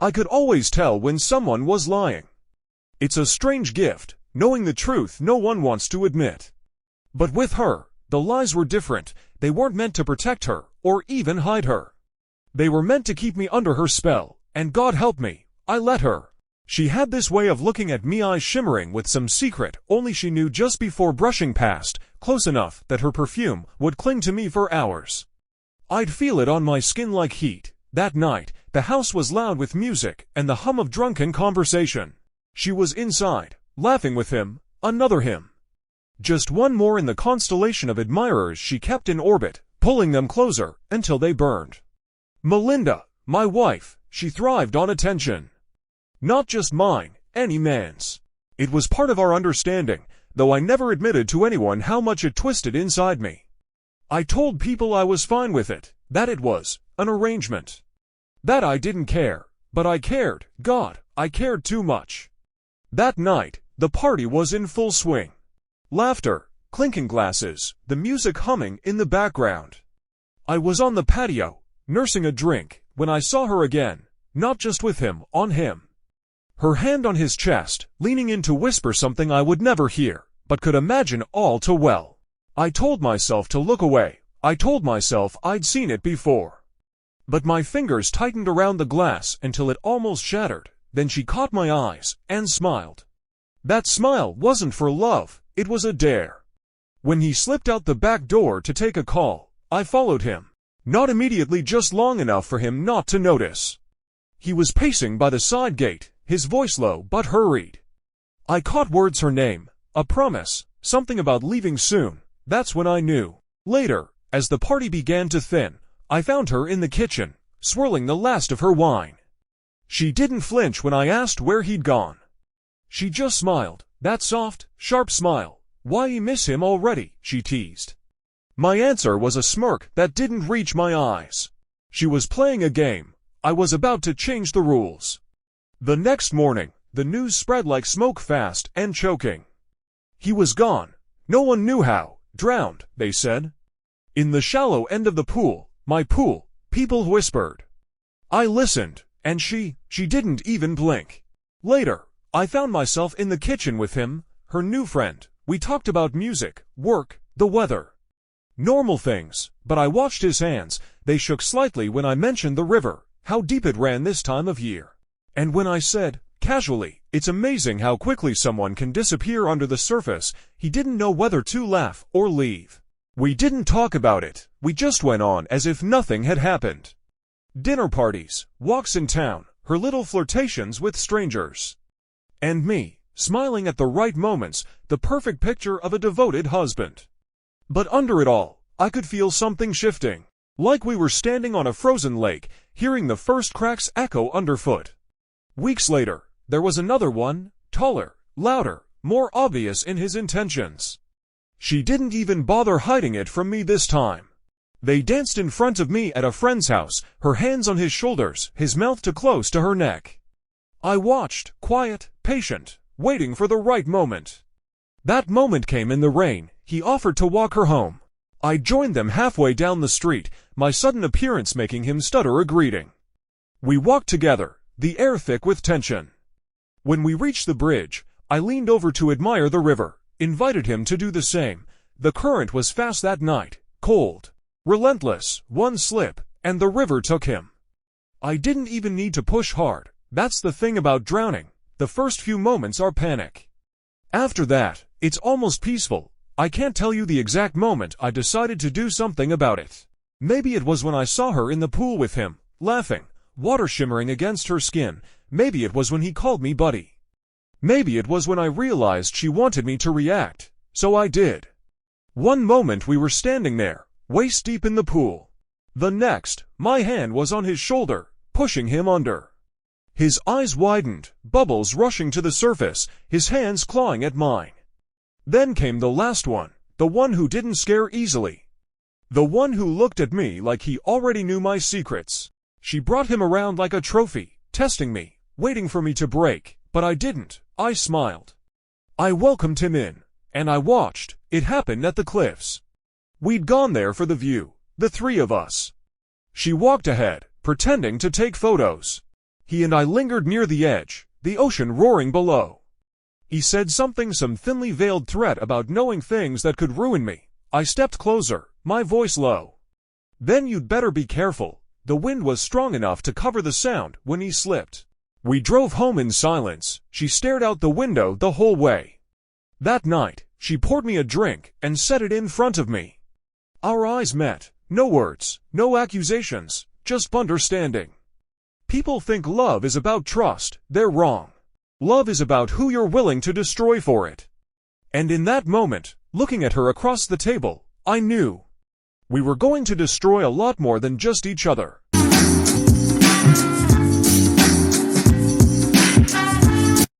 I could always tell when someone was lying. It's a strange gift, knowing the truth no one wants to admit. But with her, the lies were different. They weren't meant to protect her, or even hide her. They were meant to keep me under her spell, and God help me, I let her. She had this way of looking at me, eyes shimmering with some secret only she knew, just before brushing past, close enough that her perfume would cling to me for hours. I'd feel it on my skin like heat. That night, the house was loud with music and the hum of drunken conversation. She was inside, laughing with him, another him. Just one more in the constellation of admirers she kept in orbit, pulling them closer until they burned. Melinda, my wife, she thrived on attention. Not just mine, any man's. It was part of our understanding, though I never admitted to anyone how much it twisted inside me. I told people I was fine with it, that it was an arrangement. That I didn't care, but I cared. God, I cared too much. That night, the party was in full swing. Laughter, clinking glasses, the music humming in the background. I was on the patio, nursing a drink, when I saw her again, not just with him, on him. Her hand on his chest, leaning in to whisper something I would never hear, but could imagine all too well. I told myself to look away. I told myself I'd seen it before. But my fingers tightened around the glass until it almost shattered. Then she caught my eyes and smiled. That smile wasn't for love, it was a dare. When he slipped out the back door to take a call, I followed him. Not immediately, just long enough for him not to notice. He was pacing by the side gate, his voice low but hurried. I caught words, her name, a promise, something about leaving soon. That's when I knew. Later, as the party began to thin, I found her in the kitchen, swirling the last of her wine. She didn't flinch when I asked where he'd gone. She just smiled, that soft, sharp smile. Why, you miss him already, she teased. My answer was a smirk that didn't reach my eyes. She was playing a game. I was about to change the rules. The next morning, the news spread like smoke, fast and choking. He was gone. No one knew how. Drowned, they said. In the shallow end of the pool, my pool, people whispered. I listened, and she didn't even blink. Later, I found myself in the kitchen with him, her new friend. We talked about music, work, the weather. Normal things, but I watched his hands. They shook slightly when I mentioned the river, how deep it ran this time of year. And when I said, casually, it's amazing how quickly someone can disappear under the surface, he didn't know whether to laugh or leave. We didn't talk about it, we just went on as if nothing had happened. Dinner parties, walks in town, her little flirtations with strangers. And me, smiling at the right moments, the perfect picture of a devoted husband. But under it all, I could feel something shifting. Like we were standing on a frozen lake, hearing the first cracks echo underfoot. Weeks later, there was another one, taller, louder, more obvious in his intentions. She didn't even bother hiding it from me this time. They danced in front of me at a friend's house, her hands on his shoulders, his mouth too close to her neck. I watched, quiet, patient, waiting for the right moment. That moment came in the rain. He offered to walk her home. I joined them halfway down the street, my sudden appearance making him stutter a greeting. We walked together, the air thick with tension. When we reached the bridge, I leaned over to admire the river, invited him to do the same. The current was fast that night, cold, relentless. One slip, and the river took him. I didn't even need to push hard. That's the thing about drowning. The first few moments are panic. After that, it's almost peaceful. I can't tell you the exact moment I decided to do something about it. Maybe it was when I saw her in the pool with him, laughing, water shimmering against her skin. Maybe it was when he called me buddy. Maybe it was when I realized she wanted me to react, so I did. One moment we were standing there, waist deep in the pool. The next, my hand was on his shoulder, pushing him under. His eyes widened, bubbles rushing to the surface, his hands clawing at mine. Then came the last one, the one who didn't scare easily. The one who looked at me like he already knew my secrets. She brought him around like a trophy, testing me, waiting for me to break, but I didn't. I smiled. I welcomed him in, and I watched. It happened at the cliffs. We'd gone there for the view, the three of us. She walked ahead, pretending to take photos. He and I lingered near the edge, the ocean roaring below. He said something, some thinly veiled threat about knowing things that could ruin me. I stepped closer, my voice low. Then you'd better be careful. The wind was strong enough to cover the sound when he slipped. We drove home in silence. She stared out the window the whole way. That night, she poured me a drink and set it in front of me. Our eyes met. No words, no accusations, just understanding. People think love is about trust. They're wrong. Love is about who you're willing to destroy for it. And in that moment, looking at her across the table, I knew we were going to destroy a lot more than just each other.